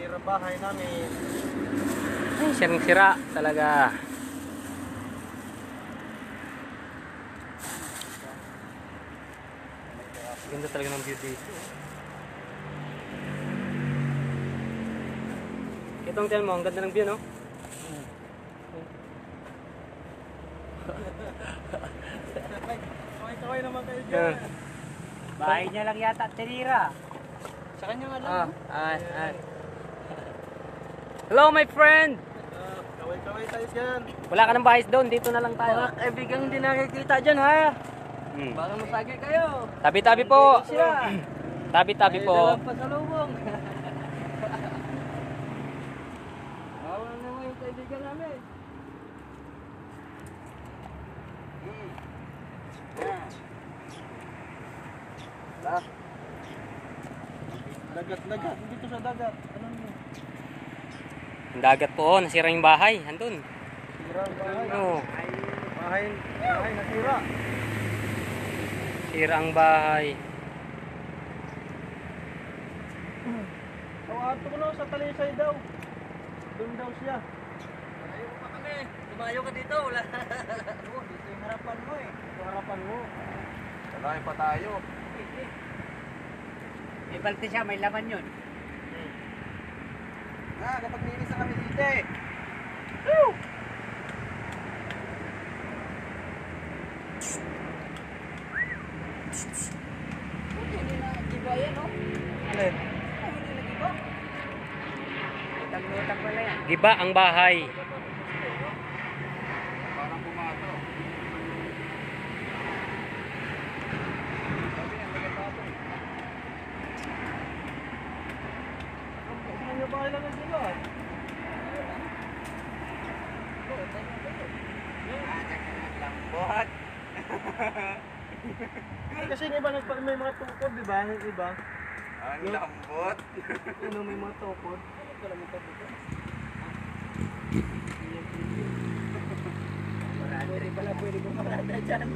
sira bahay namin. Ay, sirang-sira talaga. Ganda talaga ng view dito. Itong tiyan mo, ang ganda ng view, no? Kaway naman kayo dyan. Bahay niya lang yata tinira. Sa kanya nga lang. Hello, my friend! Kaway tayo dyan. Wala ka ng bahay doon, dito na lang tayo. Mga kaibigang hindi nakikita dyan ha. Hmm. Baka masagi kayo. Tabi-tabi po. Siya. Tabi-tabi po. Dalang pasalubong. Awa naman yung kaibigan namin. Dagat. Dito sa dagat. Ano nyo? Ang dagat po, oh, nasira yung bahay. Andun. Sira ang bahay. Oh, Bahay nasira. sira ang bahay. Ato ko na sa Talisay daw. Doon daw siya. Malayo pa kami. Lumayo ka dito. Wala. Dito yung harapan mo eh. Ito harapan mo. Malayo pa tayo. May balte siya, may laman yun. Kapag linis na kami dito eh. Hindi na giba yan, no? Alin? Hindi na giba. Lutang pala yan. Giba ang bahay. Parang pumato. Saan niyo ba kailangan sila? Lambot. Kasi yung iba may mga tukod, di ba? Yung iba. Ang lambot. Ano may mga tukod? Pwede pala, pwede pumarada dyan.